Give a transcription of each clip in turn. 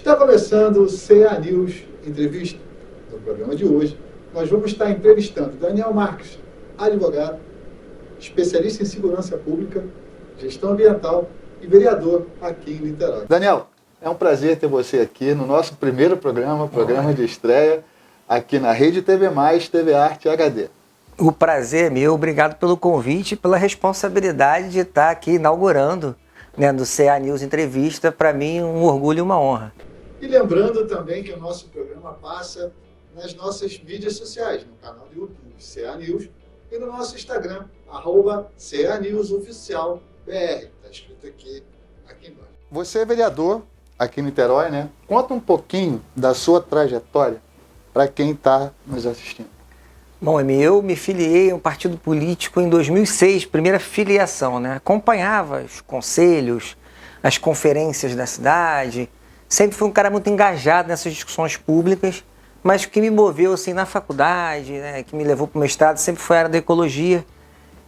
Está começando o CA News Entrevista. No programa de hoje, nós vamos estar entrevistando Daniel Marques, advogado, especialista em segurança pública, gestão ambiental e vereador aqui em Niterói. Daniel, é um prazer ter você aqui no nosso primeiro programa de estreia, aqui na Rede TV+, TV Arte HD. O prazer é meu, obrigado pelo convite e pela responsabilidade de estar aqui inaugurando, do CA News Entrevista. Para mim, um orgulho e uma honra. E lembrando também que o nosso programa passa nas nossas mídias sociais, no canal do YouTube CA News e no nosso Instagram, @CA News Oficial BR. Está escrito aqui embaixo. Você é vereador aqui em Niterói, né? Conta um pouquinho da sua trajetória para quem está nos assistindo. Bom, eu me filiei a um partido político em 2006, primeira filiação, né? Acompanhava os conselhos, as conferências da cidade. Sempre fui um cara muito engajado nessas discussões públicas, mas o que me moveu assim, na faculdade, né, que me levou para o mestrado, sempre foi a área da ecologia.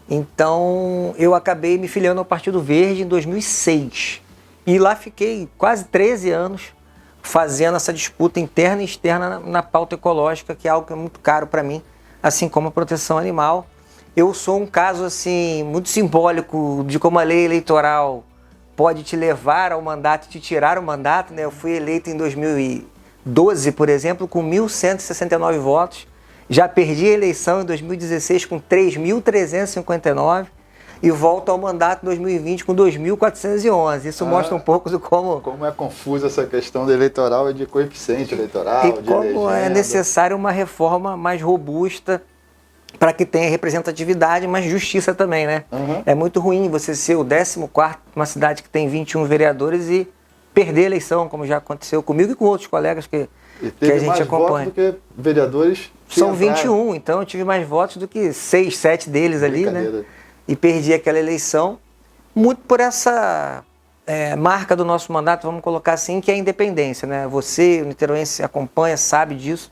Então, eu acabei me filiando ao Partido Verde em 2006. E lá fiquei quase 13 anos fazendo essa disputa interna e externa na pauta ecológica, que é algo que é muito caro para mim, assim como a proteção animal. Eu sou um caso assim, muito simbólico de como a lei eleitoral pode te levar ao mandato e te tirar o mandato, né? Eu fui eleito em 2012, por exemplo, com 1.169 votos. Já perdi a eleição em 2016 com 3.359 e volto ao mandato em 2020 com 2.411. Isso mostra um pouco do como... Como é confusa essa questão do eleitoral e de coeficiente eleitoral, e como é necessária uma reforma mais robusta para que tenha representatividade, mas justiça também, né? É muito ruim você ser o 14º, uma cidade que tem 21 vereadores e perder a eleição, como já aconteceu comigo e com outros colegas que a gente acompanha. Do que vereadores são 21, então eu tive mais votos do que 6, 7 deles ali, né? E perdi aquela eleição, muito por essa marca do nosso mandato, vamos colocar assim, que é a independência, né? Você, o niteroense, acompanha, sabe disso.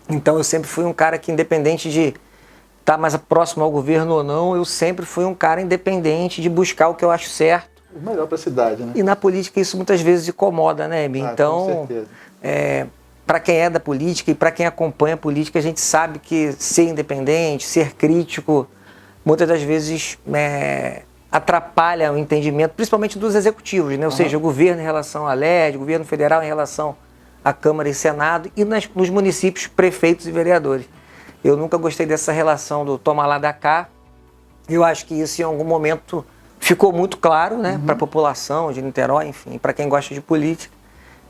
Então eu sempre fui um cara que, independente de estar mais próximo ao governo ou não, eu sempre fui um cara independente de buscar o que eu acho certo. O melhor para a cidade, né? E na política isso muitas vezes incomoda, né, Emi? Então, com certeza. Para quem é da política e para quem acompanha a política, a gente sabe que ser independente, ser crítico, muitas das vezes atrapalha o entendimento, principalmente dos executivos, né? Ou seja, o governo em relação à LERJ, o governo federal em relação à Câmara e Senado e nos municípios, prefeitos e vereadores. Eu nunca gostei dessa relação do toma lá da cá. Eu acho que isso em algum momento ficou muito claro, né, para a população de Niterói, enfim, para quem gosta de política.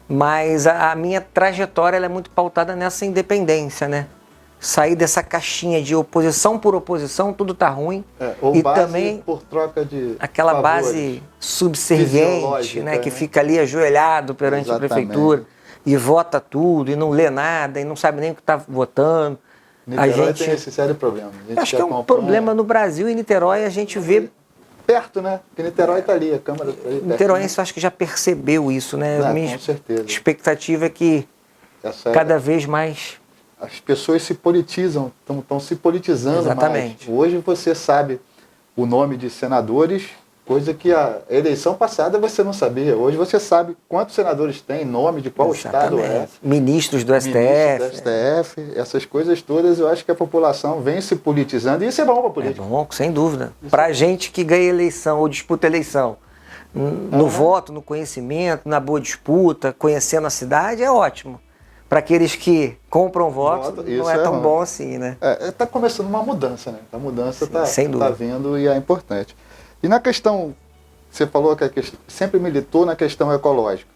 Mas a minha trajetória ela é muito pautada nessa independência, né? Sair dessa caixinha de oposição por oposição, tudo tá ruim. Ou e base também por troca de aquela favores, base subserviente, né, que fica ali ajoelhado perante a prefeitura e vota tudo e não lê nada e não sabe nem o que está votando. Niterói tem esse sério problema. Acho que é um problema no Brasil e Niterói a gente vê perto, né? Porque Niterói está ali, a Câmara está ali. Niteróiense, eu acho que já percebeu isso, né? Com certeza. A expectativa é que cada vez mais as pessoas se politizam, estão se politizando. Exatamente. Mais. Hoje você sabe o nome de senadores, coisa que a eleição passada você não sabia. Hoje você sabe quantos senadores tem, nome de qual estado é. Ministros do STF. Ministros do STF, essas coisas todas, eu acho que a população vem se politizando e isso é bom para a política. É bom, sem dúvida. Para a gente que ganha eleição ou disputa eleição, no voto, no conhecimento, na boa disputa, conhecendo a cidade, é ótimo. Para aqueles que compram voto, não é tão bom assim, né? Está começando uma mudança, né? A mudança está vindo e é importante. E na questão, você falou que sempre militou na questão ecológica,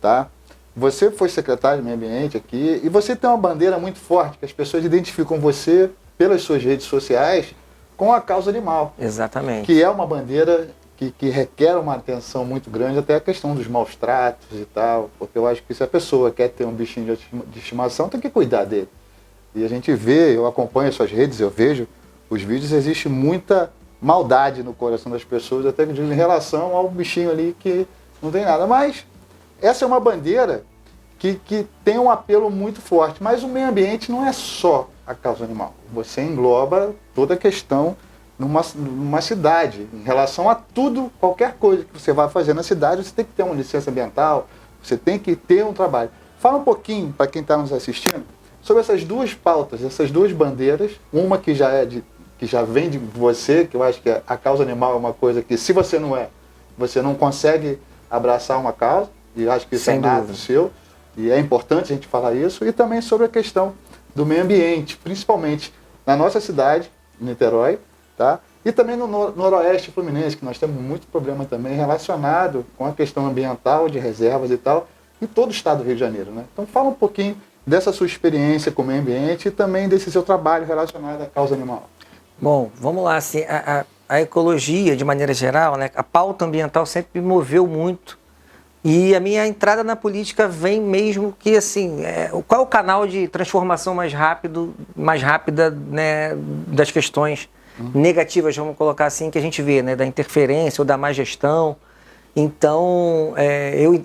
tá? Você foi secretário de Meio Ambiente aqui e você tem uma bandeira muito forte, que as pessoas identificam você pelas suas redes sociais com a causa animal. Exatamente. Que é uma bandeira que requer uma atenção muito grande, até a questão dos maus tratos e tal, porque eu acho que se a pessoa quer ter um bichinho de estimação, tem que cuidar dele. E a gente vê, eu acompanho as suas redes, eu vejo os vídeos, existe muita maldade no coração das pessoas, até que em relação ao bichinho ali que não tem nada. Mas essa é uma bandeira que tem um apelo muito forte. Mas o meio ambiente não é só a causa animal. Você engloba toda a questão numa cidade. Em relação a tudo, qualquer coisa que você vai fazer na cidade, você tem que ter uma licença ambiental, Você tem que ter um trabalho. Fala um pouquinho, para quem está nos assistindo, sobre essas duas pautas, essas duas bandeiras. Uma que já vem de você, que eu acho que a causa animal é uma coisa que, se você não é, você não consegue abraçar uma causa, e eu acho que isso é nato seu, e é importante a gente falar isso. E também sobre a questão do meio ambiente, principalmente na nossa cidade, Niterói, tá? E também no noroeste fluminense, que nós temos muito problema também relacionado com a questão ambiental, de reservas e tal, em todo o estado do Rio de Janeiro, né? Então fala um pouquinho dessa sua experiência com o meio ambiente e também desse seu trabalho relacionado à causa animal. Bom, vamos lá, assim, a ecologia, de maneira geral, né, a pauta ambiental sempre me moveu muito. E a minha entrada na política vem mesmo que, assim, qual é o canal de transformação mais rápida, né, das questões negativas, vamos colocar assim, que a gente vê, né, da interferência ou da má gestão. Então,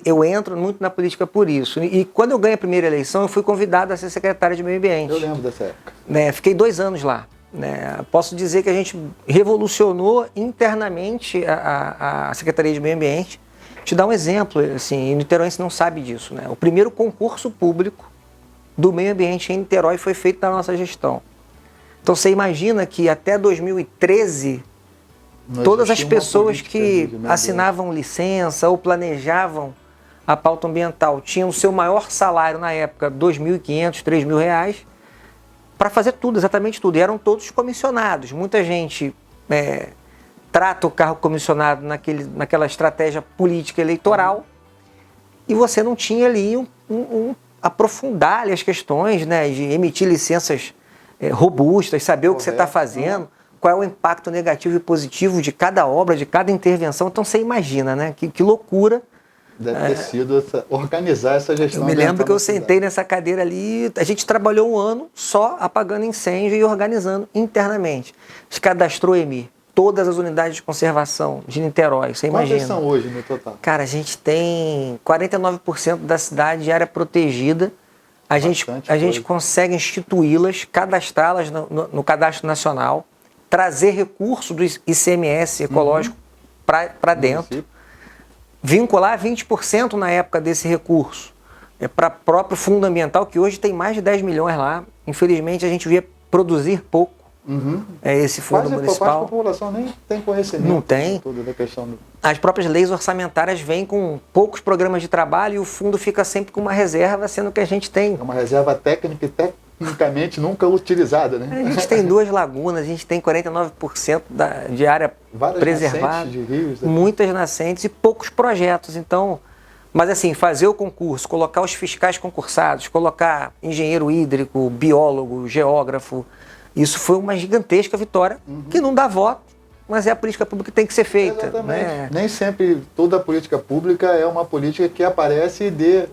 eu entro muito na política por isso. E quando eu ganhei a primeira eleição, eu fui convidado a ser secretário de Meio Ambiente. Eu lembro dessa época. Fiquei 2 anos lá. Posso dizer que a gente revolucionou internamente a Secretaria de Meio Ambiente. Te dar um exemplo, assim, e o niteróense não sabe disso, né? O primeiro concurso público do meio ambiente em Niterói foi feito na nossa gestão. Então você imagina que até 2013, todas as pessoas que assinavam licença ou planejavam a pauta ambiental tinham o seu maior salário na época, R$ 2.500, R$ 3.000, para fazer tudo, exatamente tudo. E eram todos comissionados. Muita gente trata o cargo comissionado naquela estratégia política eleitoral, e você não tinha ali aprofundar ali as questões, né, de emitir licenças robustas, saber o que você está fazendo, qual é o impacto negativo e positivo de cada obra, de cada intervenção. Então você imagina, né, que loucura. Deve ter sido organizar essa gestão. Eu me lembro que eu sentei nessa cadeira ali, a gente trabalhou 1 ano só apagando incêndio e organizando internamente. A gente cadastrou, Emir, todas as unidades de conservação de Niterói, você imagina. Quantas são hoje no total? Cara, a gente tem 49% da cidade de área protegida. A gente consegue instituí-las, cadastrá-las no Cadastro Nacional, trazer recurso do ICMS ecológico para dentro, vincular 20% na época desse recurso para o próprio fundo ambiental, que hoje tem mais de 10 milhões lá. Infelizmente, a gente via produzir pouco. Esse fundo municipal. A população nem tem conhecimento. Não tem. Tudo da questão do... As próprias leis orçamentárias vêm com poucos programas de trabalho e o fundo fica sempre com uma reserva, sendo que a gente tem... É uma reserva técnica e tecnicamente nunca utilizada, né? A gente tem 2 lagunas, a gente tem 49% de área preservada, de rios, muitas nascentes e poucos projetos. Então, mas assim, fazer o concurso, colocar os fiscais concursados, colocar engenheiro hídrico, biólogo, geógrafo, isso foi uma gigantesca vitória, que não dá voto, mas é a política pública que tem que ser feita. Né? Nem sempre toda a política pública é uma política que aparece e dê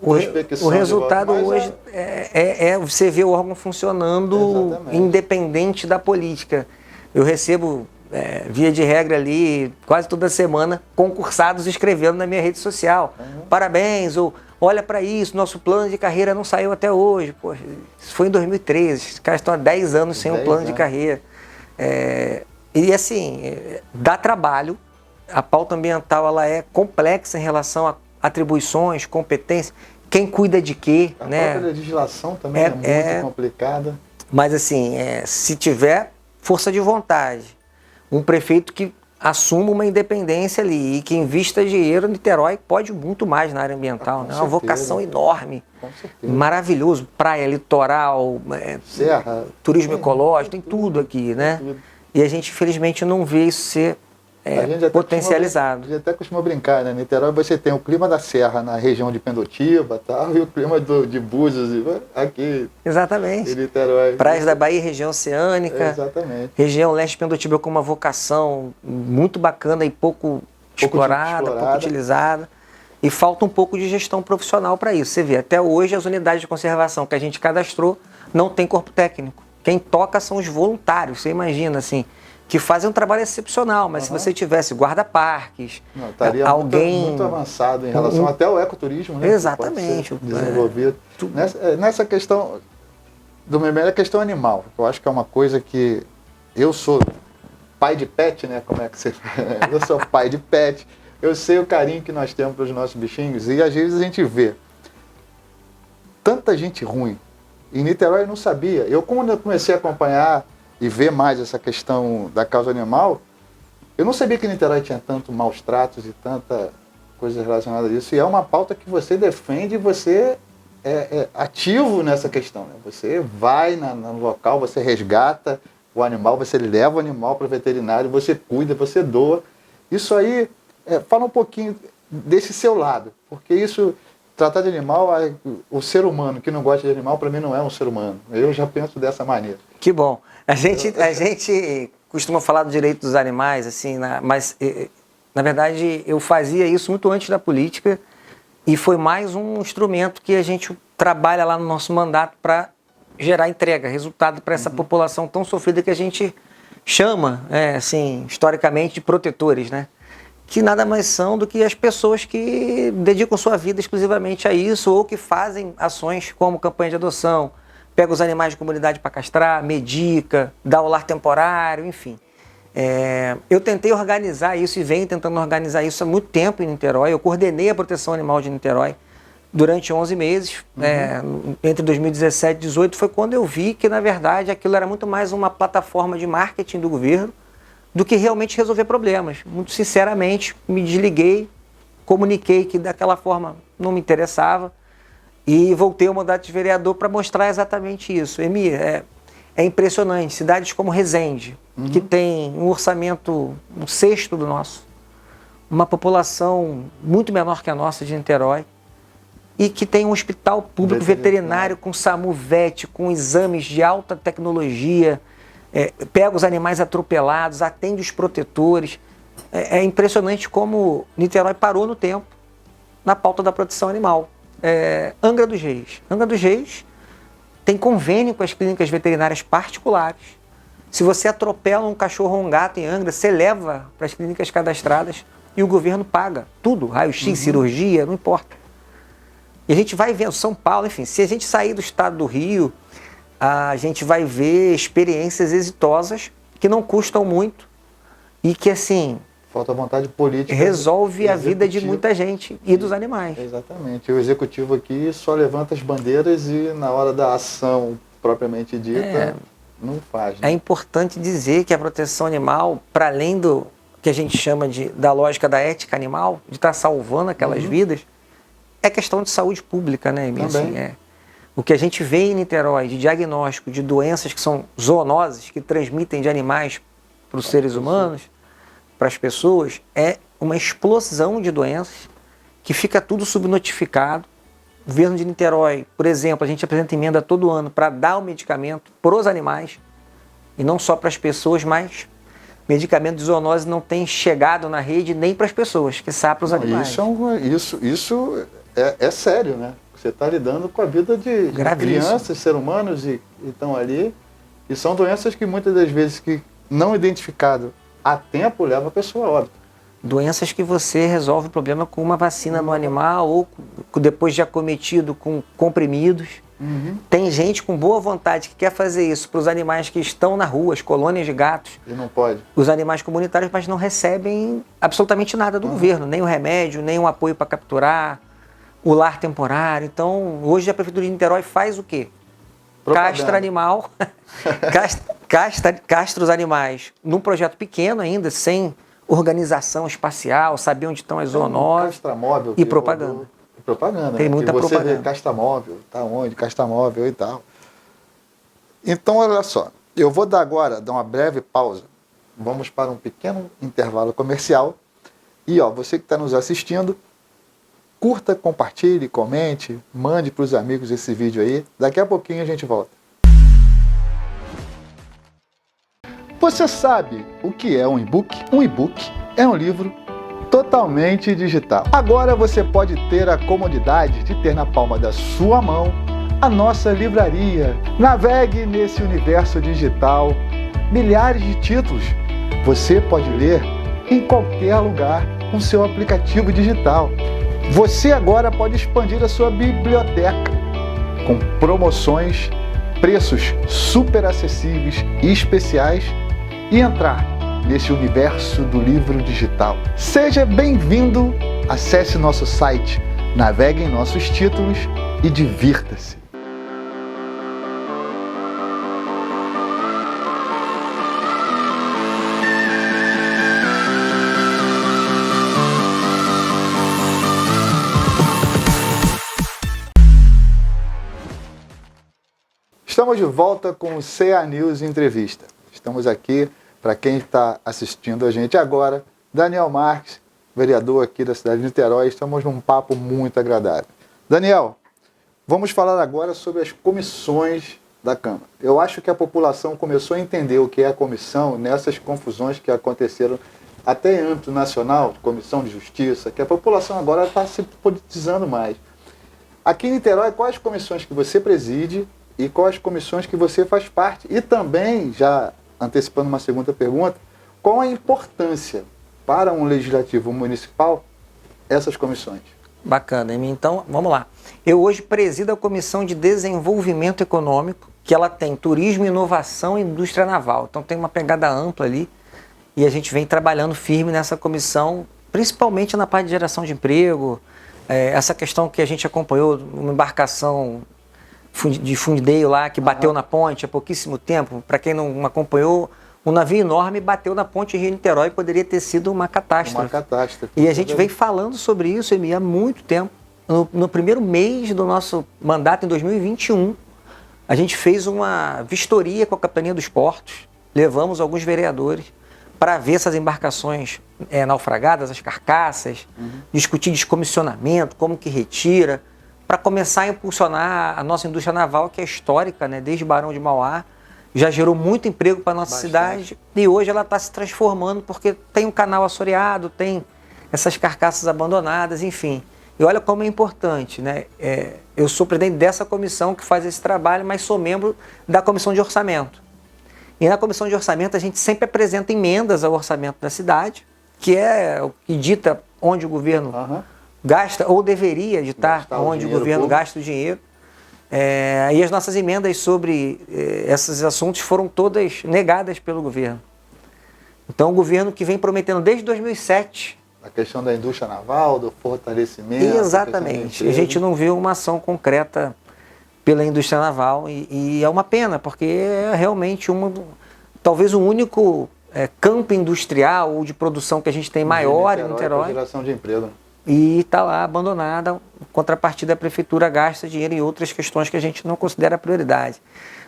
prospecção. O resultado hoje é você ver o órgão funcionando independente da política. Eu recebo, via de regra ali, quase toda semana, concursados escrevendo na minha rede social. Parabéns, ou olha para isso, nosso plano de carreira não saiu até hoje. Poxa, isso foi em 2013, os caras estão há 10 anos sem um plano de carreira. E assim, dá trabalho, a pauta ambiental ela é complexa em relação a atribuições, competências, quem cuida de quê. A né? própria legislação também é muito complicada. Mas assim, se tiver força de vontade, um prefeito que assuma uma independência ali e que invista dinheiro, Niterói pode muito mais na área ambiental. Né? Uma vocação enorme, maravilhoso, praia, litoral, serra, turismo ecológico, tem tudo aqui, né? E a gente, infelizmente, não vê isso ser potencializado. A gente até costuma brincar, né? Niterói você tem o clima da serra na região de Pendotiba, tal, e o clima de Búzios aqui. Exatamente. Em Niterói. Praias da Bahia, região oceânica. Exatamente. Região leste de Pendotiba com uma vocação muito bacana e pouco explorada, pouco utilizada. E falta um pouco de gestão profissional para isso. Você vê, até hoje as unidades de conservação que a gente cadastrou não tem corpo técnico. Quem toca são os voluntários, você imagina, assim, que fazem um trabalho excepcional, mas se você tivesse guarda-parques, alguém... muito avançado em relação até ao ecoturismo, né? Exatamente. Desenvolvido. Nessa questão do meio ambiente, a questão animal, eu acho que é uma coisa que eu sou pai de pet, né? Como é que você... Eu sou pai de pet, eu sei o carinho que nós temos pelos nossos bichinhos e às vezes a gente vê tanta gente ruim. Em Niterói eu não sabia. Quando eu comecei a acompanhar e ver mais essa questão da causa animal, eu não sabia que em Niterói tinha tanto maus tratos e tanta coisa relacionada a isso. E é uma pauta que você defende e você é ativo nessa questão. Né? Você vai no local, você resgata o animal, você leva o animal para o veterinário, você cuida, você doa. Isso aí, fala um pouquinho desse seu lado, porque isso, tratar de animal, o ser humano que não gosta de animal, para mim não é um ser humano. Eu já penso dessa maneira. Que bom. A gente costuma falar do direito dos animais, assim, mas na verdade eu fazia isso muito antes da política e foi mais um instrumento que a gente trabalha lá no nosso mandato para gerar entrega, resultado para essa população tão sofrida que a gente chama, assim, historicamente, de protetores, né? Que nada mais são do que as pessoas que dedicam sua vida exclusivamente a isso ou que fazem ações como campanha de adoção, pega os animais de comunidade para castrar, medica, dá o lar temporário, enfim. Eu tentei organizar isso e venho tentando organizar isso há muito tempo em Niterói. Eu coordenei a proteção animal de Niterói durante 11 meses, entre 2017 e 2018, foi quando eu vi que, na verdade, aquilo era muito mais uma plataforma de marketing do governo do que realmente resolver problemas. Muito sinceramente, me desliguei, comuniquei que daquela forma não me interessava e voltei ao mandato de vereador para mostrar exatamente isso. Emir, é impressionante, cidades como Resende, que tem um orçamento, um sexto do nosso, uma população muito menor que a nossa de Niterói, e que tem um hospital público veterinário com SAMU-VET, com exames de alta tecnologia, pega os animais atropelados, atende os protetores. É impressionante como Niterói parou no tempo na pauta da proteção animal. Angra dos Reis. Angra dos Reis tem convênio com as clínicas veterinárias particulares. Se você atropela um cachorro ou um gato em Angra, você leva para as clínicas cadastradas e o governo paga tudo, raio-x, cirurgia, não importa. E a gente vai vendo São Paulo, enfim, se a gente sair do estado do Rio, a gente vai ver experiências exitosas que não custam muito e que, assim, falta vontade política, resolve a vida de muita gente e dos animais. Exatamente. O executivo aqui só levanta as bandeiras e na hora da ação propriamente dita, não faz. Né? É importante dizer que a proteção animal, para além do que a gente chama da lógica da ética animal, de estar salvando aquelas vidas, é questão de saúde pública, né, Emir? Assim, o que a gente vê em Niterói de diagnóstico de doenças que são zoonoses, que transmitem de animais para os seres humanos, para as pessoas, é uma explosão de doenças que fica tudo subnotificado. O governo de Niterói, por exemplo, a gente apresenta emenda todo ano para dar o medicamento para os animais, e não só para as pessoas, mas medicamento de zoonose não tem chegado na rede nem para as pessoas, que para os animais. Isso é sério, né? Você está lidando com a vida de crianças, seres humanos e estão ali. E são doenças que muitas das vezes que não identificado a tempo leva a pessoa a óbito. Doenças que você resolve o problema com uma vacina no animal ou depois de acometido com comprimidos. Tem gente com boa vontade que quer fazer isso para os animais que estão na rua, as colônias de gatos. E não pode. Os animais comunitários, mas não recebem absolutamente nada do governo, nem o remédio, nem um apoio para capturar, o lar temporário. Então, hoje a Prefeitura de Niterói faz o quê? Castra animal, castra os animais num projeto pequeno ainda, sem organização espacial, saber onde estão as zoonoses. Castramóvel. E propaganda. Propaganda. Tem muita propaganda. Você vê castamóvel, tá onde? Castamóvel e tal. Então, olha só, eu vou dar uma breve pausa. Vamos para um pequeno intervalo comercial. E, você que está nos assistindo, curta, compartilhe, comente, mande para os amigos esse vídeo aí. Daqui a pouquinho a gente volta. Você sabe o que é um e-book? Um e-book é um livro totalmente digital. Agora você pode ter a comodidade de ter na palma da sua mão a nossa livraria. Navegue nesse universo digital. Milhares de títulos você pode ler em qualquer lugar com seu aplicativo digital. Você agora pode expandir a sua biblioteca com promoções, preços super acessíveis e especiais e entrar nesse universo do livro digital. Seja bem-vindo, acesse nosso site, navegue em nossos títulos e divirta-se. Estamos de volta com o CA News Entrevista. Estamos aqui, para quem está assistindo a gente agora, Daniel Marques, vereador aqui da cidade de Niterói. Estamos num papo muito agradável. Daniel, vamos falar agora sobre as comissões da Câmara. Eu acho que a população começou a entender o que é a comissão nessas confusões que aconteceram até em âmbito nacional, comissão de justiça, que a população agora está se politizando mais. Aqui em Niterói, quais as comissões que você preside e quais as comissões que você faz parte? E também, já antecipando uma segunda pergunta, qual a importância para um legislativo municipal essas comissões? Bacana, Emi. Então, vamos lá. Eu hoje presido a Comissão de Desenvolvimento Econômico, que ela tem turismo, inovação e indústria naval. Então tem uma pegada ampla ali e a gente vem trabalhando firme nessa comissão, principalmente na parte de geração de emprego, essa questão que a gente acompanhou, uma embarcação de fundeio lá que bateu na ponte há pouquíssimo tempo. Para quem não acompanhou, um navio enorme bateu na ponte Rio-Niterói, poderia ter sido uma catástrofe. Uma catástrofe. E a gente vem falando sobre isso, Emi, há muito tempo. No primeiro mês do nosso mandato, em 2021, a gente fez uma vistoria com a Capitania dos Portos, levamos alguns vereadores para ver essas embarcações naufragadas, as carcaças, discutir descomissionamento, como que retira, para começar a impulsionar a nossa indústria naval, que é histórica, né? Desde Barão de Mauá, já gerou muito emprego para a nossa cidade, e hoje ela está se transformando porque tem um canal assoreado, tem essas carcaças abandonadas, enfim. E olha como é importante, né? Eu sou presidente dessa comissão que faz esse trabalho, mas sou membro da Comissão de Orçamento. E na Comissão de Orçamento a gente sempre apresenta emendas ao orçamento da cidade, que é o que dita onde o governo gasta, ou deveria ditar onde o governo gasta o dinheiro. E as nossas emendas sobre esses assuntos foram todas negadas pelo governo. Então o governo que vem prometendo desde 2007... A questão da indústria naval, do fortalecimento... Exatamente. A gente não viu uma ação concreta pela indústria naval e é uma pena, porque é realmente talvez o único campo industrial ou de produção que a gente tem maior em Niterói. Geração de emprego. E está lá abandonada, em contrapartida a prefeitura gasta dinheiro em outras questões que a gente não considera prioridade.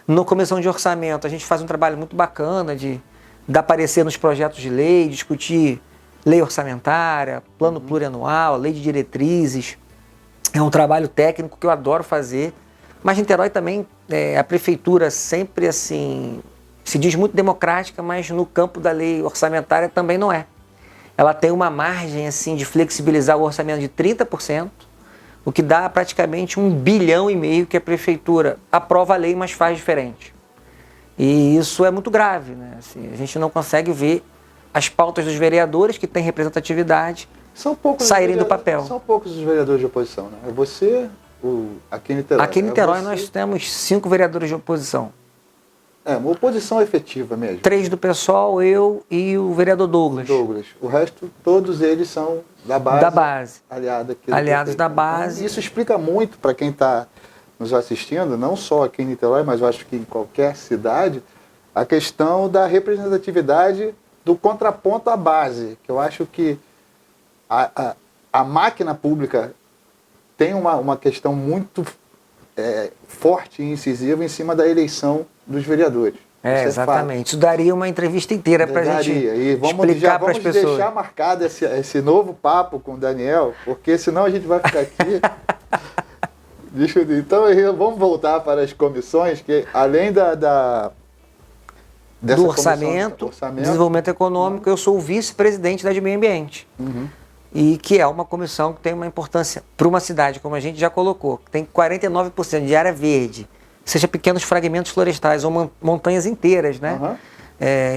Na Comissão de Orçamento a gente faz um trabalho muito bacana de dar parecer nos projetos de lei, discutir lei orçamentária, plano plurianual, lei de diretrizes. É um trabalho técnico que eu adoro fazer, mas em Niterói também a prefeitura sempre assim se diz muito democrática, mas no campo da lei orçamentária também não é. Ela tem uma margem assim, de flexibilizar o orçamento de 30%, o que dá praticamente 1,5 bilhão que a prefeitura aprova a lei, mas faz diferente. E isso é muito grave, né? Assim, a gente não consegue ver as pautas dos vereadores, que têm representatividade, saírem do papel. São poucos os vereadores de oposição, né? É você, aqui em Niterói. Aqui em Niterói nós temos 5 vereadores de oposição. Uma oposição efetiva mesmo. 3 do PSOL, eu e o vereador Douglas. O resto, todos eles são da base. Da base. Aliados da base. Então, isso explica muito para quem está nos assistindo, não só aqui em Niterói, mas eu acho que em qualquer cidade, a questão da representatividade do contraponto à base. Que eu acho que a máquina pública tem uma questão muito forte e incisiva em cima da eleição dos vereadores. Exatamente. Isso daria uma entrevista inteira para a gente explicar para as pessoas. Vamos deixar marcado esse novo papo com o Daniel, porque senão a gente vai ficar aqui... Então, vamos voltar para as comissões, que além do orçamento, desenvolvimento econômico, eu sou o vice-presidente da de meio ambiente. E que é uma comissão que tem uma importância para uma cidade, como a gente já colocou, que tem 49% de área verde, seja pequenos fragmentos florestais ou montanhas inteiras, né?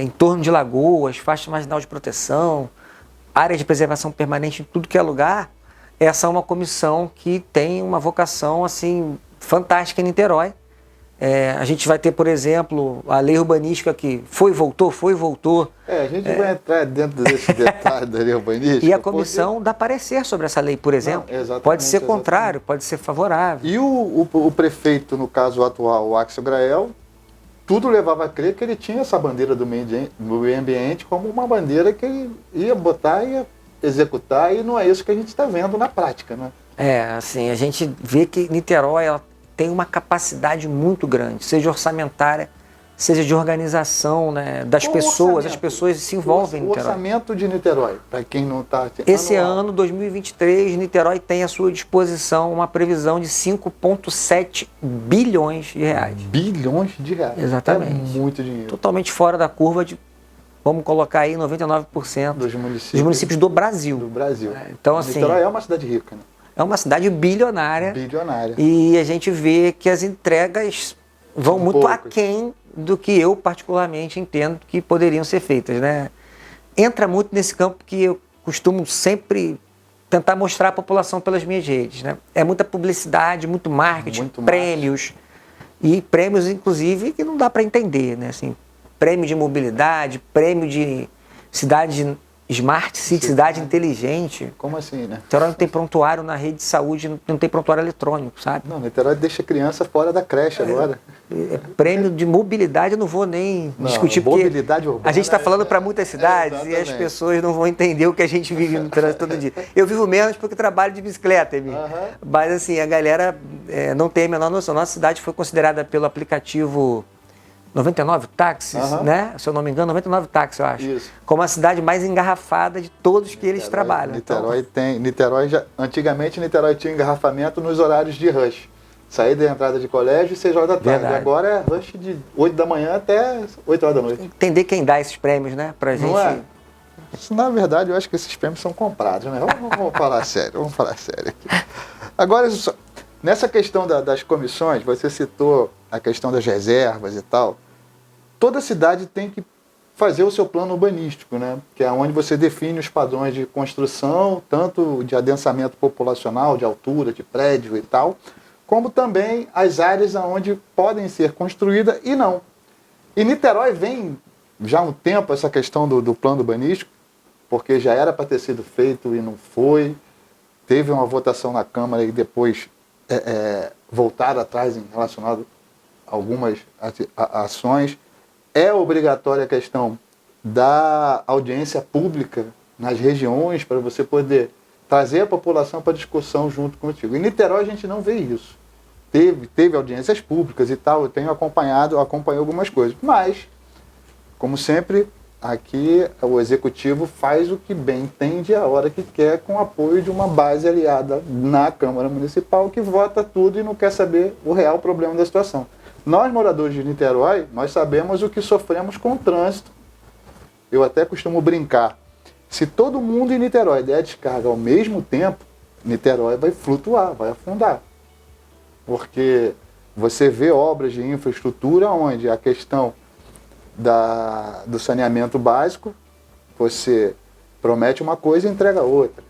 Em torno de lagoas, faixa marginal de proteção, área de preservação permanente em tudo que é lugar. Essa é uma comissão que tem uma vocação assim fantástica em Niterói, A gente vai ter, por exemplo, a lei urbanística que foi, voltou. A gente vai entrar dentro desse detalhe da lei urbanística. E a comissão dá parecer sobre essa lei, por exemplo. Não, pode ser contrário, pode ser favorável. E o prefeito, no caso atual, o Axel Grael, tudo levava a crer que ele tinha essa bandeira do meio ambiente como uma bandeira que ele ia botar, ia executar, e não é isso que a gente está vendo na prática, né? Assim, a gente vê que Niterói ela tem uma capacidade muito grande, seja orçamentária, seja de organização, né, das pessoas, as pessoas se envolvem em Niterói. O orçamento de Niterói, para quem não está... Esse ano, 2023, Niterói tem à sua disposição uma previsão de 5,7 bilhões de reais. Bilhões de reais? Exatamente. É muito dinheiro. Totalmente fora da curva de, vamos colocar aí, 99% dos municípios do Brasil. Do Brasil. Então, assim, Niterói é uma cidade rica, né? É uma cidade bilionária. Bilionária. E a gente vê que as entregas vão muito aquém do que eu particularmente entendo que poderiam ser feitas, né? Entra muito nesse campo que eu costumo sempre tentar mostrar à população pelas minhas redes, né? É muita publicidade, muito marketing, prêmios. E prêmios, inclusive, que não dá para entender, né? Assim, prêmio de mobilidade, prêmio de cidade Smart City, cidade inteligente. Como assim, né? Niterói não tem prontuário na rede de saúde, não tem prontuário eletrônico, sabe? Não, Niterói deixa a criança fora da creche agora. Prêmio de mobilidade eu não vou nem discutir, porque mobilidade urbana, a gente está falando para muitas cidades e as pessoas não vão entender o que a gente vive no trânsito todo dia. Eu vivo menos porque trabalho de bicicleta, Emílio. Mas assim, a galera não tem a menor noção. Nossa cidade foi considerada pelo aplicativo 99 táxis, né? Se eu não me engano, 99 táxis, eu acho. Isso. Como a cidade mais engarrafada de todos que eles trabalham. Niterói antigamente Niterói tinha engarrafamento nos horários de rush. Saída e entrada de colégio, 6 horas da tarde. Verdade. Agora é rush de 8 da manhã até 8 horas da noite. Entender quem dá esses prêmios, né? Pra gente. Não é? Isso, na verdade, eu acho que esses prêmios são comprados, né? Vamos falar sério, vamos falar sério aqui. Agora, nessa questão das comissões, você citou a questão das reservas e tal. Toda cidade tem que fazer o seu plano urbanístico, né? Que é onde você define os padrões de construção, tanto de adensamento populacional, de altura, de prédio e tal, como também as áreas onde podem ser construídas e não. E Niterói vem já há um tempo essa questão do plano urbanístico, porque já era para ter sido feito e não foi. Teve uma votação na Câmara e depois voltaram atrás em relacionado a algumas ações. É obrigatória a questão da audiência pública nas regiões para você poder trazer a população para discussão junto contigo. Em Niterói a gente não vê isso. Teve audiências públicas e tal, eu tenho acompanhei algumas coisas. Mas, como sempre, aqui o executivo faz o que bem entende a hora que quer, com o apoio de uma base aliada na Câmara Municipal que vota tudo e não quer saber o real problema da situação. Nós, moradores de Niterói, nós sabemos o que sofremos com o trânsito. Eu até costumo brincar. Se todo mundo em Niterói der descarga ao mesmo tempo, Niterói vai flutuar, vai afundar. Porque você vê obras de infraestrutura onde a questão do saneamento básico, você promete uma coisa e entrega outra.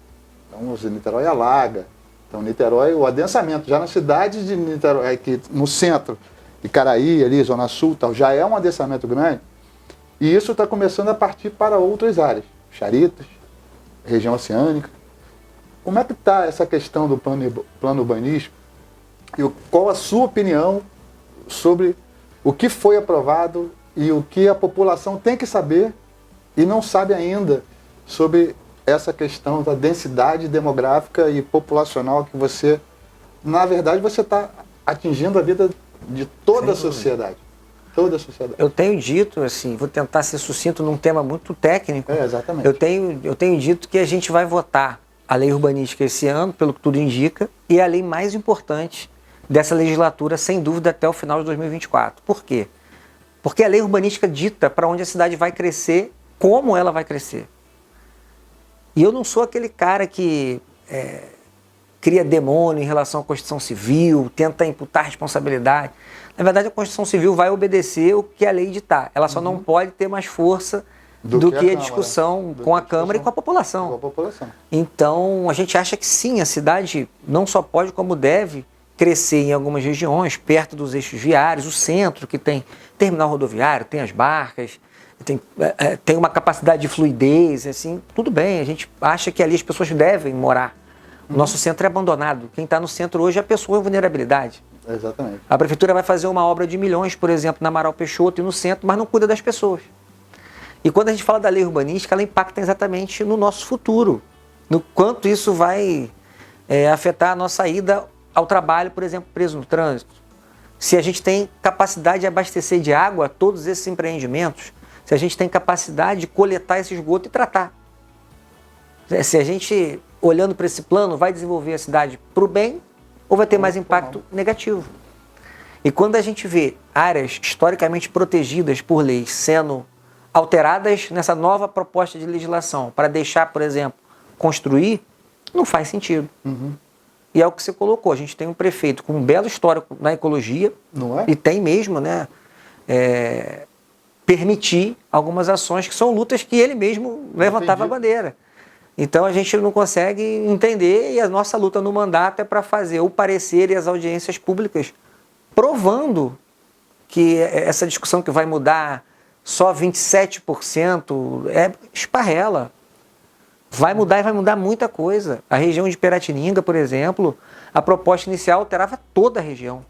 Então, Niterói alaga. Então, Niterói, o adensamento já na cidade de Niterói, aqui no centro, Icaraí, ali, Zona Sul, tal, já é um adensamento grande, e isso está começando a partir para outras áreas, Charitas, região oceânica. Como é que está essa questão do plano urbanístico? E qual a sua opinião sobre o que foi aprovado e o que a população tem que saber e não sabe ainda sobre essa questão da densidade demográfica e populacional que você, na verdade, você está atingindo a vida de toda a sociedade. Toda a sociedade. Eu tenho dito, assim, vou tentar ser sucinto num tema muito técnico. Exatamente. Eu tenho dito que a gente vai votar a lei urbanística esse ano, pelo que tudo indica, e é a lei mais importante dessa legislatura, sem dúvida, até o final de 2024. Por quê? Porque a lei urbanística dita para onde a cidade vai crescer, como ela vai crescer. E eu não sou aquele cara que cria demônio em relação à Constituição Civil, tenta imputar responsabilidade. Na verdade, a Constituição Civil vai obedecer o que a lei ditar. Ela só não pode ter mais força do que a discussão com a Câmara e com a população. Com a população. Então, a gente acha que sim, a cidade não só pode, como deve crescer em algumas regiões, perto dos eixos viários, o centro, que tem terminal rodoviário, tem as barcas, tem uma capacidade de fluidez, assim, tudo bem, a gente acha que ali as pessoas devem morar. O nosso centro é abandonado. Quem está no centro hoje é a pessoa em vulnerabilidade. Exatamente. A prefeitura vai fazer uma obra de milhões, por exemplo, na Amaral Peixoto e no centro, mas não cuida das pessoas. E quando a gente fala da lei urbanística, ela impacta exatamente no nosso futuro, no quanto isso vai afetar a nossa ida ao trabalho, por exemplo, preso no trânsito. Se a gente tem capacidade de abastecer de água todos esses empreendimentos, se a gente tem capacidade de coletar esse esgoto e tratar. Se a gente, olhando para esse plano, vai desenvolver a cidade para o bem ou vai ter mais impacto negativo. E quando a gente vê áreas historicamente protegidas por leis sendo alteradas nessa nova proposta de legislação para deixar, por exemplo, construir, não faz sentido. E é o que você colocou, a gente tem um prefeito com um belo histórico na ecologia, não é? E tem mesmo, né, permitir algumas ações que são lutas que ele mesmo levantava a bandeira. Então a gente não consegue entender e a nossa luta no mandato é para fazer o parecer e as audiências públicas provando que essa discussão que vai mudar só 27% é esparrela. Vai mudar e vai mudar muita coisa. A região de Piratininga, por exemplo, a proposta inicial alterava toda a região.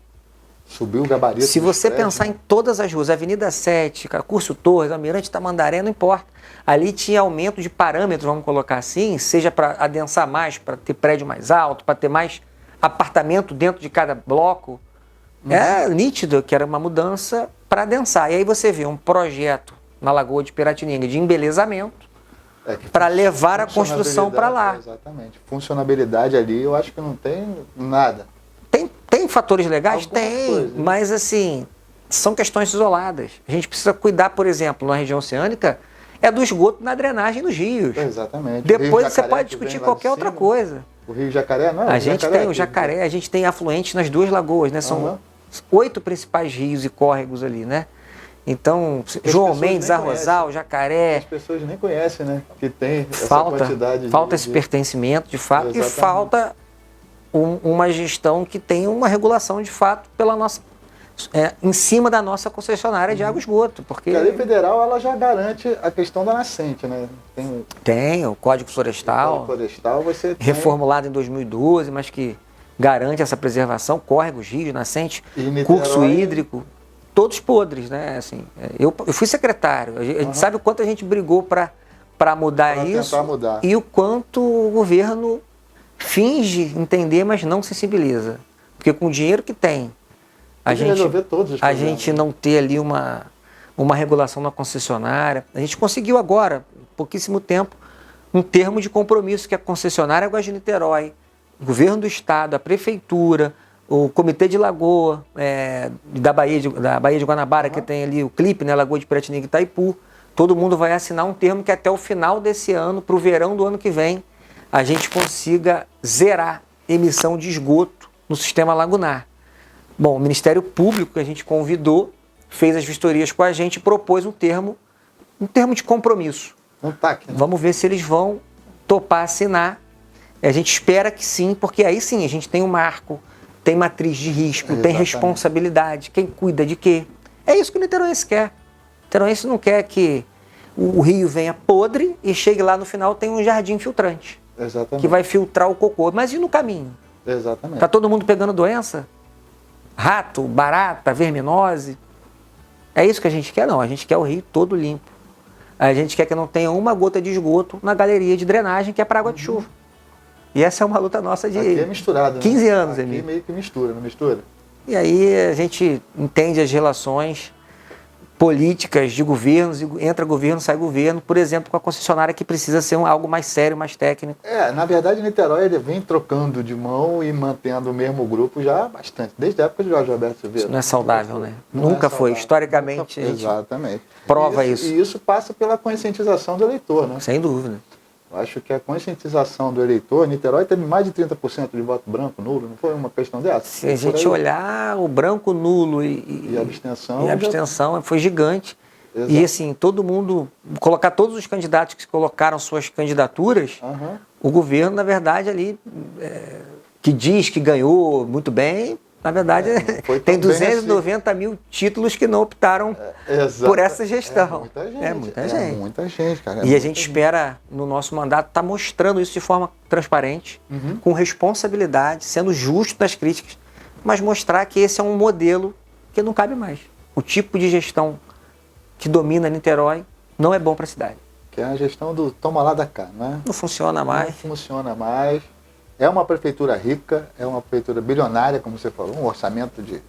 Subiu o gabarito. Se você pensar em todas as ruas, Avenida 7, Curso Torres, Almirante Tamandaré, não importa. Ali tinha aumento de parâmetros, vamos colocar assim, seja para adensar mais, para ter prédio mais alto, para ter mais apartamento dentro de cada bloco. É nítido que era uma mudança para adensar. E aí você vê um projeto na Lagoa de Piratininga de embelezamento para levar a construção para lá. Exatamente. Funcionabilidade ali, eu acho que não tem nada. Tem fatores legais? Algumas tem, coisas. Mas assim, são questões isoladas. A gente precisa cuidar, por exemplo, na região oceânica, do esgoto na drenagem nos rios. Exatamente. Depois você pode discutir qualquer outra coisa. O Rio Jacaré não é? A gente tem o Jacaré, a gente tem afluentes nas duas lagoas, né? São 8 principais rios e córregos ali, né? Então, João Mendes, Arrozal, Jacaré. As pessoas nem conhecem, né? Que tem essa falta quantidade esse pertencimento, de fato, Exatamente. E falta uma gestão que tenha uma regulação, de fato, pela nossa, em cima da nossa concessionária de água e esgoto. Porque a lei federal ela já garante a questão da nascente, né? Tem o Código Florestal, você tem... reformulado em 2012, mas que garante essa preservação, córregos, rios, nascente, Niterói... curso hídrico, todos podres, né? Assim, eu fui secretário, a gente sabe o quanto a gente brigou para mudar isso e o quanto o governo finge entender, mas não sensibiliza. Porque com o dinheiro que tem, a gente não ter ali uma regulação na concessionária. A gente conseguiu agora, pouquíssimo tempo, um termo de compromisso que a concessionária Águas de Niterói, o governo do estado, a prefeitura, o Comitê de Lagoa, da Baía de Guanabara, que tem ali o CLIP, né, Lagoa de Piratininga e Itaipu, todo mundo vai assinar um termo que até o final desse ano, para o verão do ano que vem, a gente consiga zerar emissão de esgoto no sistema lagunar. Bom, o Ministério Público que a gente convidou, fez as vistorias com a gente e propôs um termo de compromisso. TAC, né? Vamos ver se eles vão topar assinar. A gente espera que sim, porque aí sim a gente tem um marco, tem matriz de risco, tem responsabilidade, quem cuida de quê. É isso que o niteroense quer. O niteroense não quer que o rio venha podre e chegue lá no final tem um jardim filtrante. Exatamente. Que vai filtrar o cocô. Mas e no caminho? Exatamente. Está todo mundo pegando doença? Rato, barata, verminose? É isso que a gente quer? Não, a gente quer o rio todo limpo. A gente quer que não tenha uma gota de esgoto na galeria de drenagem que é para água de chuva. E essa é uma luta nossa de aqui é misturado, 15 anos, Aqui meio que mistura, não mistura? E aí a gente entende as relações políticas de governos, entra governo, sai governo, por exemplo, com a concessionária que precisa ser algo mais sério, mais técnico. Na verdade, Niterói ele vem trocando de mão e mantendo o mesmo grupo já há bastante, desde a época de Jorge Alberto Silveira. Isso não é saudável, né? Nunca foi, historicamente. Exatamente. Prova isso. E isso passa pela conscientização do eleitor, né? Sem dúvida. Eu acho que a conscientização do eleitor, Niterói teve mais de 30% de voto branco, nulo, não foi uma questão dessa? Se a gente olhar o branco, nulo e abstenção foi gigante. Exato. E assim, todo mundo, colocar todos os candidatos que colocaram suas candidaturas, o governo, na verdade, ali que diz que ganhou muito bem, na verdade, tem 290 assim. mil títulos que não optaram por essa gestão. É muita gente, cara. E a gente espera, no nosso mandato, estar mostrando isso de forma transparente, com responsabilidade, sendo justo nas críticas, mas mostrar que esse é um modelo que não cabe mais. O tipo de gestão que domina Niterói não é bom para a cidade. Que é a gestão do toma lá da cá, né? Não funciona mais. Não funciona mais. É uma prefeitura rica, é uma prefeitura bilionária, como você falou, um orçamento de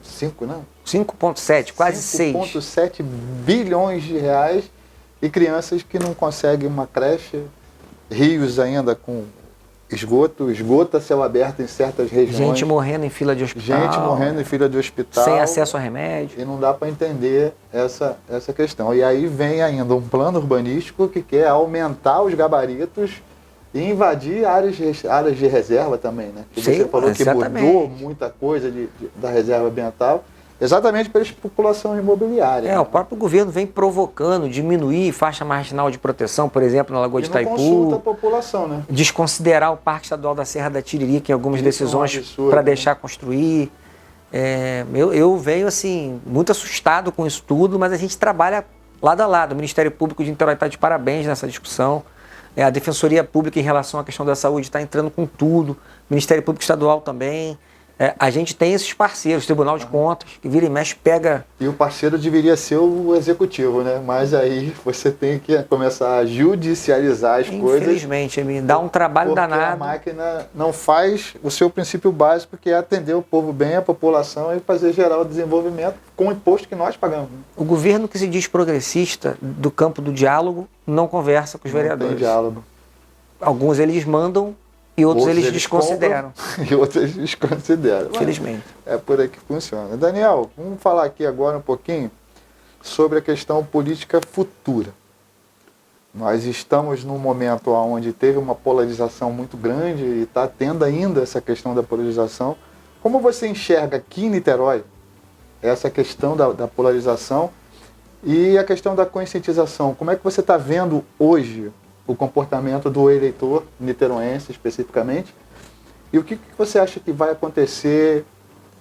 5,7, quase 6. 5,7 bilhões de reais e crianças que não conseguem uma creche, rios ainda com esgoto a céu aberto em certas regiões. Gente morrendo em fila de hospital. Gente morrendo em fila de hospital. Sem acesso a remédio. E não dá para entender essa questão. E aí vem ainda um plano urbanístico que quer aumentar os gabaritos e invadir áreas de reserva também, né? Que você falou que mudou muita coisa da reserva ambiental, exatamente pela especulação imobiliária. O próprio governo vem provocando, diminuir faixa marginal de proteção, por exemplo, na Lagoa de Itaipu. Consulta a população, né? Desconsiderar o Parque Estadual da Serra da Tiririca em algumas decisões para deixar construir. Eu venho, assim, muito assustado com isso tudo, mas a gente trabalha lado a lado. O Ministério Público de Niterói está de parabéns nessa discussão. A Defensoria Pública em relação à questão da saúde está entrando com tudo. O Ministério Público Estadual também. A gente tem esses parceiros, o Tribunal de Contas, que vira e mexe, pega... E o parceiro deveria ser o executivo, né? Mas aí você tem que começar a judicializar as coisas. Infelizmente, me dá um trabalho danado. A máquina não faz o seu princípio básico, que é atender o povo bem, a população, e fazer gerar o desenvolvimento com o imposto que nós pagamos. O governo que se diz progressista, do campo do diálogo, não conversa com os vereadores. Não tem diálogo. Alguns eles mandam e outros eles desconsideram. E outros eles desconsideram. Infelizmente. É por aí que funciona. Daniel, vamos falar aqui agora um pouquinho sobre a questão política futura. Nós estamos num momento onde teve uma polarização muito grande e está tendo ainda essa questão da polarização. Como você enxerga aqui em Niterói essa questão da polarização e a questão da conscientização? Como é que você está vendo hoje o comportamento do eleitor niteroense especificamente? E o que você acha que vai acontecer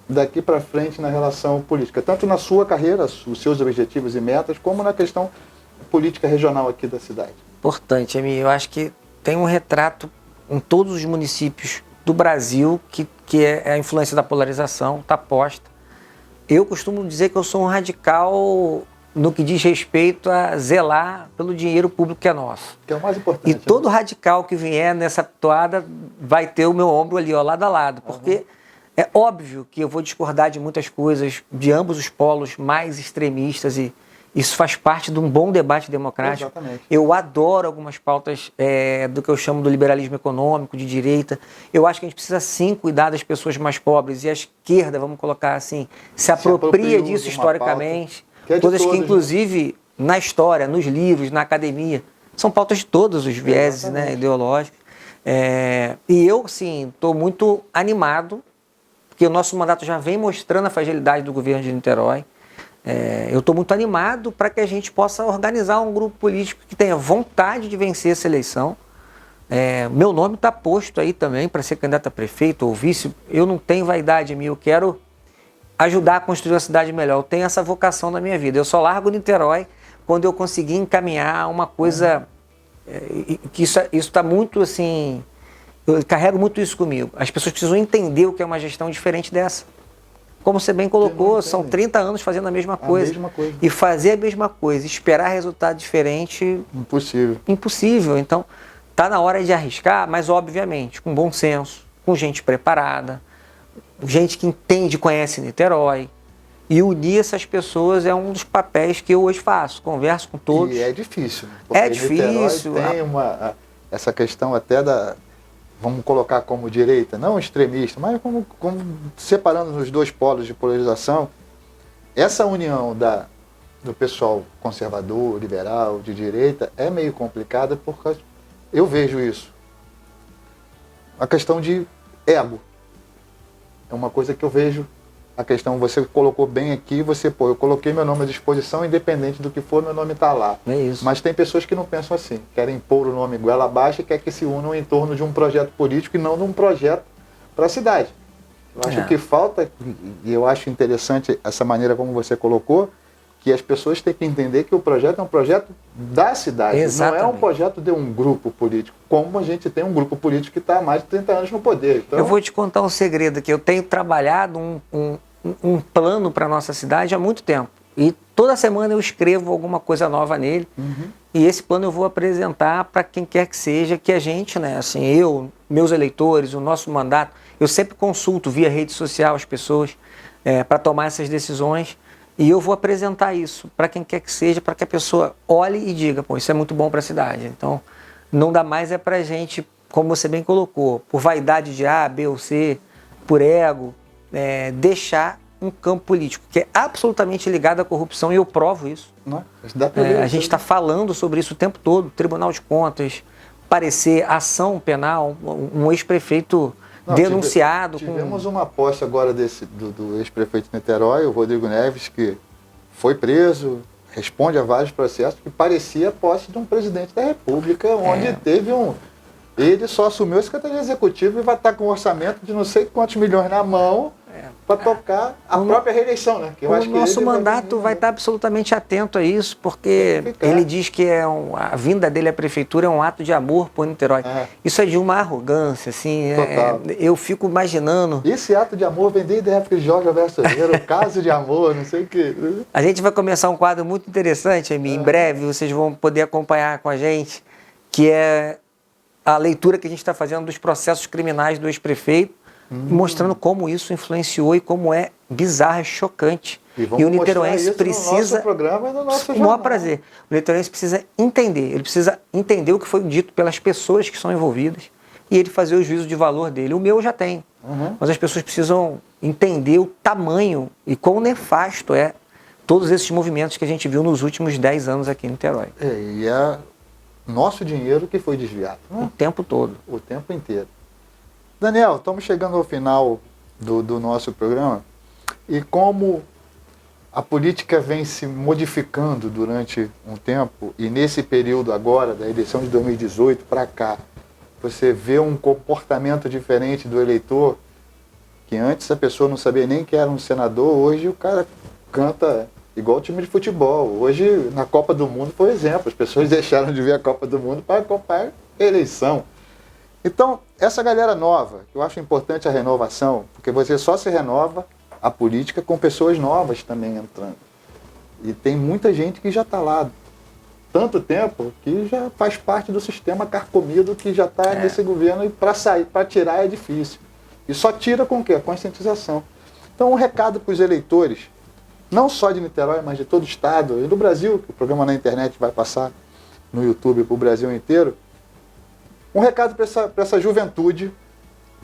daqui para frente na relação política? Tanto na sua carreira, os seus objetivos e metas, como na questão política regional aqui da cidade. Importante, Emi. Eu acho que tem um retrato em todos os municípios do Brasil que é a influência da polarização, está posta. Eu costumo dizer que eu sou um radical no que diz respeito a zelar pelo dinheiro público que é nosso. Que é o mais importante. E todo radical que vier nessa toada vai ter o meu ombro ali, ó, lado a lado. Porque é óbvio que eu vou discordar de muitas coisas, de ambos os polos mais extremistas, e isso faz parte de um bom debate democrático. Exatamente. Eu adoro algumas pautas do que eu chamo do liberalismo econômico, de direita. Eu acho que a gente precisa sim cuidar das pessoas mais pobres, e a esquerda, vamos colocar assim, se apropria disso historicamente. Coisas que, inclusive, na história, nos livros, na academia, são pautas de todos os vieses, né, ideológicos. E eu, sim, estou muito animado, porque o nosso mandato já vem mostrando a fragilidade do governo de Niterói. Eu estou muito animado para que a gente possa organizar um grupo político que tenha vontade de vencer essa eleição. Meu nome está posto aí também para ser candidato a prefeito ou vice. Eu não tenho vaidade em mim, eu quero ajudar a construir uma cidade melhor. Eu tenho essa vocação na minha vida. Eu só largo Niterói quando eu conseguir encaminhar uma coisa que isso está muito assim... Eu carrego muito isso comigo. As pessoas precisam entender o que é uma gestão diferente dessa. Como você bem colocou, são 30 anos fazendo a mesma coisa. E fazer a mesma coisa, esperar resultado diferente... Impossível. Então, está na hora de arriscar, mas obviamente com bom senso, com gente preparada, gente que entende, conhece Niterói, e unir essas pessoas é um dos papéis que eu hoje faço. Converso com todos. E é difícil. É difícil. Tem essa questão até da... Vamos colocar como direita, não extremista, mas como separando os dois polos de polarização. Essa união do pessoal conservador, liberal, de direita, é meio complicada porque eu vejo isso. A questão de ego. É uma coisa que eu vejo, a questão, você colocou bem aqui, eu coloquei meu nome à disposição, independente do que for, meu nome está lá. É isso. Mas tem pessoas que não pensam assim, querem pôr o nome goela abaixo e quer que se unam em torno de um projeto político e não de um projeto para a cidade. Eu acho que falta, e eu acho interessante essa maneira como você colocou, que as pessoas têm que entender que o projeto é um projeto da cidade. Exatamente. Não é um projeto de um grupo político, como a gente tem um grupo político que está há mais de 30 anos no poder. Então... Eu vou te contar um segredo aqui. Eu tenho trabalhado um plano para a nossa cidade há muito tempo. E toda semana eu escrevo alguma coisa nova nele. E esse plano eu vou apresentar para quem quer que seja, que a gente, né, assim, eu, meus eleitores, o nosso mandato, eu sempre consulto via rede social as pessoas para tomar essas decisões. E eu vou apresentar isso para quem quer que seja, para que a pessoa olhe e diga, pô, isso é muito bom para a cidade. Então, não dá mais para a gente, como você bem colocou, por vaidade de A, B ou C, por ego, deixar um campo político que é absolutamente ligado à corrupção, e eu provo isso. A gente está falando sobre isso o tempo todo, Tribunal de Contas, parecer, ação penal, um ex-prefeito... denunciado. Tivemos uma posse agora do ex-prefeito de Niterói, o Rodrigo Neves, que foi preso, responde a vários processos, que parecia a posse de um presidente da República, onde teve ele só assumiu a Secretaria Executiva e vai estar com um orçamento de não sei quantos milhões na mão para tocar a própria reeleição, né? Que eu acho que nosso mandato vai estar absolutamente atento a isso, porque ele diz que a vinda dele à prefeitura é um ato de amor por Niterói. Isso é de uma arrogância, assim. Eu fico imaginando... Esse ato de amor vem desde a época de Jorge Alberto Sorreiro, o caso de amor, não sei o quê. A gente vai começar um quadro muito interessante, Emi. Em breve vocês vão poder acompanhar com a gente, que é a leitura que a gente está fazendo dos processos criminais do ex-prefeito, mostrando como isso influenciou e como é bizarro, é chocante. E o niteroense precisa... No nosso programa e no nosso jornal. O maior prazer. O niteroense precisa entender. Ele precisa entender o que foi dito pelas pessoas que são envolvidas e ele fazer o juízo de valor dele. O meu já tem. Mas as pessoas precisam entender o tamanho e quão nefasto é todos esses movimentos que a gente viu nos últimos 10 anos aqui em Niterói. E é nosso dinheiro que foi desviado. O tempo todo. O tempo inteiro. Daniel, estamos chegando ao final do nosso programa e como a política vem se modificando durante um tempo e nesse período agora, da eleição de 2018 para cá, você vê um comportamento diferente do eleitor, que antes a pessoa não sabia nem que era um senador, hoje o cara canta igual o time de futebol. Hoje, na Copa do Mundo, por exemplo, as pessoas deixaram de ver a Copa do Mundo para acompanhar a eleição. Então, essa galera nova, eu acho importante a renovação, porque você só se renova a política com pessoas novas também entrando. E tem muita gente que já está lá tanto tempo que já faz parte do sistema carcomido que já está nesse governo e para tirar é difícil. E só tira com o quê? A conscientização. Então, um recado para os eleitores, não só de Niterói, mas de todo o estado e do Brasil, que o programa na internet vai passar no YouTube para o Brasil inteiro. Um recado para essa juventude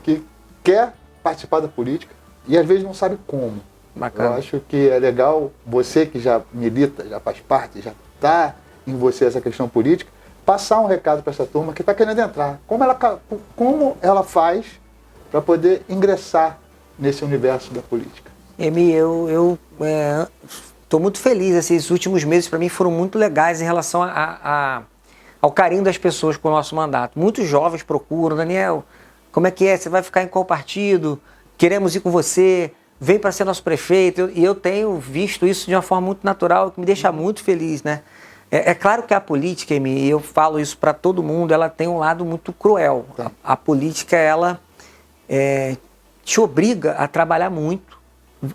que quer participar da política e às vezes não sabe como. Bacana. Eu acho que é legal você que já milita, já faz parte, já está em você essa questão política, passar um recado para essa turma que está querendo entrar. Como ela faz para poder ingressar nesse universo da política? Emi, eu estou muito feliz. Esses últimos meses para mim foram muito legais em relação ao carinho das pessoas com o nosso mandato. Muitos jovens procuram, Daniel, como é que é? Você vai ficar em qual partido? Queremos ir com você, vem para ser nosso prefeito. E eu tenho visto isso de uma forma muito natural, que me deixa muito feliz, né? É claro que a política, e eu falo isso para todo mundo, ela tem um lado muito cruel. A política, ela te obriga a trabalhar muito.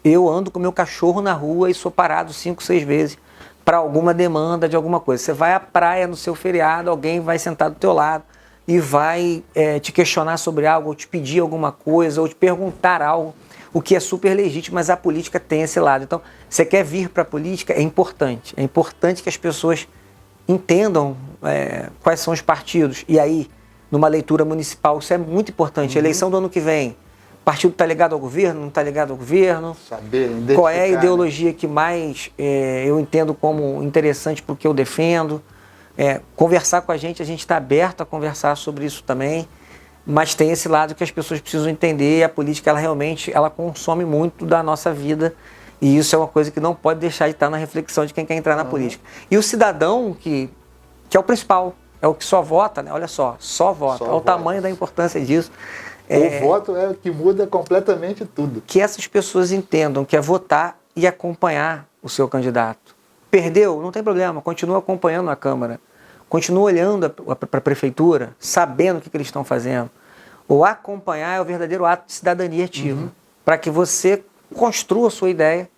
Eu ando com meu cachorro na rua e sou parado 5, 6 vezes para alguma demanda de alguma coisa. Você vai à praia no seu feriado, alguém vai sentar do teu lado e vai te questionar sobre algo, ou te pedir alguma coisa, ou te perguntar algo, o que é super legítimo, mas a política tem esse lado. Então, você quer vir para a política, é importante. É importante que as pessoas entendam quais são os partidos. E aí, numa leitura municipal, isso é muito importante. A eleição do ano que vem, o partido está ligado ao governo, não está ligado ao governo? Saber, qual é a ideologia que mais eu entendo como interessante para o que eu defendo? Conversar com a gente está aberto a conversar sobre isso também, mas tem esse lado que as pessoas precisam entender, e a política ela realmente consome muito da nossa vida, e isso é uma coisa que não pode deixar de estar na reflexão de quem quer entrar na política. E o cidadão, que é o principal, é o que só vota, né? Olha só vota, olha o tamanho da importância disso. O voto é o que muda completamente tudo. Que essas pessoas entendam que é votar e acompanhar o seu candidato. Perdeu? Não tem problema, continua acompanhando a Câmara. Continua olhando para a Prefeitura, sabendo o que eles estão fazendo. O acompanhar é o verdadeiro ato de cidadania ativa. Para que você construa a sua ideia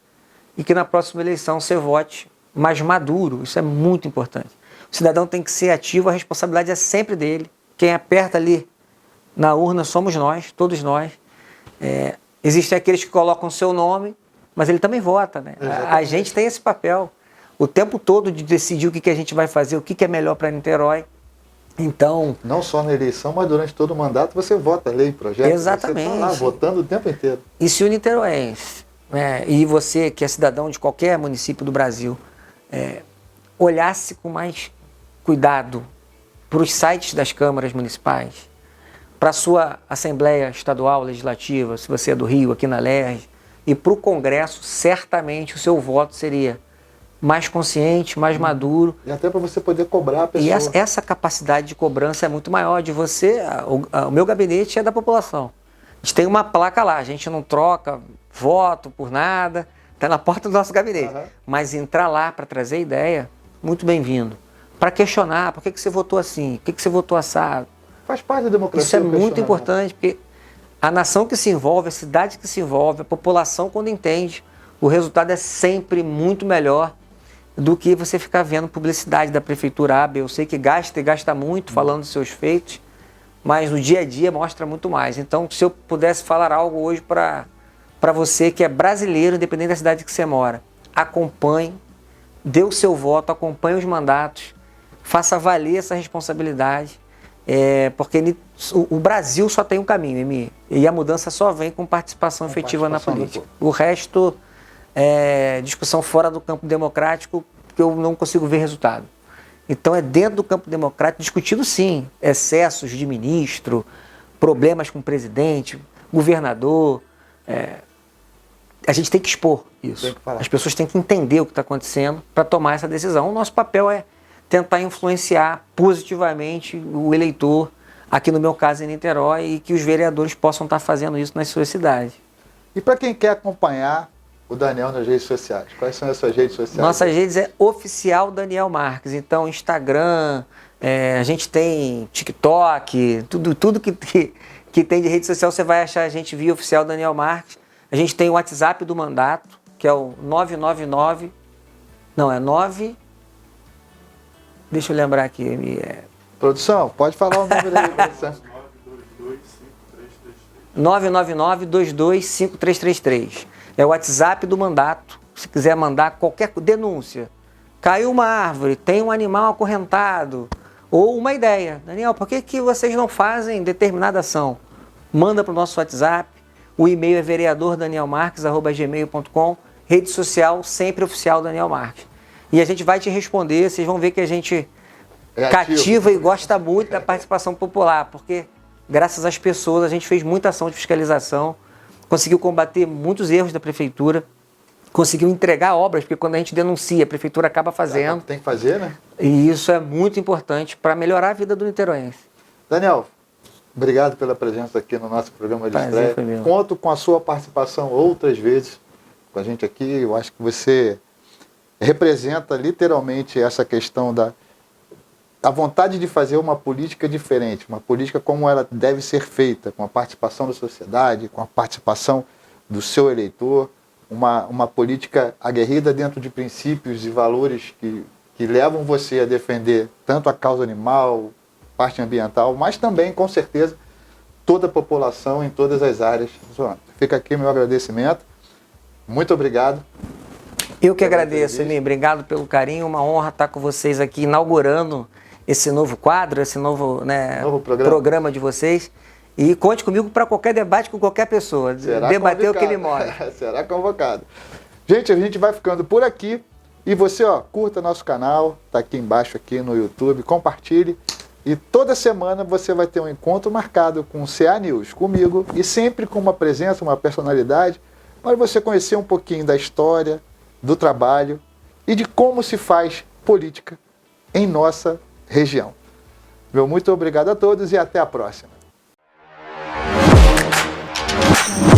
e que na próxima eleição você vote mais maduro. Isso é muito importante. O cidadão tem que ser ativo, a responsabilidade é sempre dele. Quem aperta ali na urna somos nós, todos nós. Existem aqueles que colocam o seu nome, mas ele também vota, né? A gente tem esse papel o tempo todo de decidir o que a gente vai fazer, o que é melhor para Niterói. Então... Não só na eleição, mas durante todo o mandato você vota lei, projeto. Exatamente. Você está lá votando o tempo inteiro. E se o niteroense, e você que é cidadão de qualquer município do Brasil, olhasse com mais cuidado para os sites das câmaras municipais, para a sua Assembleia Estadual Legislativa, se você é do Rio, aqui na LERJ, e para o Congresso, certamente o seu voto seria mais consciente, mais maduro. E até para você poder cobrar a pessoa. E essa capacidade de cobrança é muito maior de você. O meu gabinete é da população. A gente tem uma placa lá, a gente não troca voto por nada, está na porta do nosso gabinete. Mas entrar lá para trazer ideia, muito bem-vindo. Para questionar, por que você votou assim, por que você votou assado. Faz parte da democracia. Isso é muito importante, porque a nação que se envolve, a cidade que se envolve, a população quando entende, o resultado é sempre muito melhor do que você ficar vendo publicidade da prefeitura A, eu sei que gasta e gasta muito falando dos seus feitos, mas no dia a dia mostra muito mais. Então, se eu pudesse falar algo hoje para você que é brasileiro, independente da cidade que você mora, acompanhe, dê o seu voto, acompanhe os mandatos, faça valer essa responsabilidade, porque o Brasil só tem um caminho, Emi, e a mudança só vem com participação efetiva na política. O resto é discussão fora do campo democrático, que eu não consigo ver resultado. Então é dentro do campo democrático, discutido sim, excessos de ministro, problemas com o presidente, governador. A gente tem que expor isso. As pessoas têm que entender o que está acontecendo para tomar essa decisão. O nosso papel é tentar influenciar positivamente o eleitor, aqui no meu caso em Niterói, e que os vereadores possam estar fazendo isso nas suas cidades. E para quem quer acompanhar o Daniel nas redes sociais, quais são as suas redes sociais? Nossas redes é Oficial Daniel Marques, então Instagram, a gente tem TikTok, tudo que tem de rede social você vai achar a gente via Oficial Daniel Marques. A gente tem o WhatsApp do mandato, que é o 999, deixa eu lembrar aqui. Produção, pode falar o número aí, produção. 999-225333. É o WhatsApp do mandato. Se quiser mandar qualquer denúncia. Caiu uma árvore, tem um animal acorrentado. Ou uma ideia. Daniel, por que vocês não fazem determinada ação? Manda para o nosso WhatsApp. O e-mail é vereadordanielmarques@gmail.com. Rede social, sempre Oficial Daniel Marques. E a gente vai te responder. Vocês vão ver que a gente cativa e gosta muito da participação popular. Porque graças às pessoas a gente fez muita ação de fiscalização. Conseguiu combater muitos erros da prefeitura, conseguiu entregar obras, porque quando a gente denuncia, a prefeitura acaba fazendo. Tem que fazer, né? E isso é muito importante para melhorar a vida do niteroense. Daniel, obrigado pela presença aqui no nosso programa de estreia. Conto com a sua participação outras vezes com a gente aqui. Eu acho que você representa literalmente essa questão a vontade de fazer uma política diferente, uma política como ela deve ser feita, com a participação da sociedade, com a participação do seu eleitor, uma política aguerrida dentro de princípios e valores que levam você a defender tanto a causa animal, parte ambiental, mas também, com certeza, toda a população em todas as áreas. Fica aqui meu agradecimento. Muito obrigado. Eu que agradeço, Emi. Obrigado pelo carinho. Uma honra estar com vocês aqui, inaugurando esse novo quadro, esse novo programa de vocês. E conte comigo para qualquer debate com qualquer pessoa. Debater o que me move. Será convocado. Gente, a gente vai ficando por aqui. E você, curta nosso canal, tá aqui embaixo aqui no YouTube, compartilhe. E toda semana você vai ter um encontro marcado com o CA News, comigo, e sempre com uma presença, uma personalidade, para você conhecer um pouquinho da história, do trabalho e de como se faz política em nossa região. Meu muito obrigado a todos e até a próxima. Obrigado.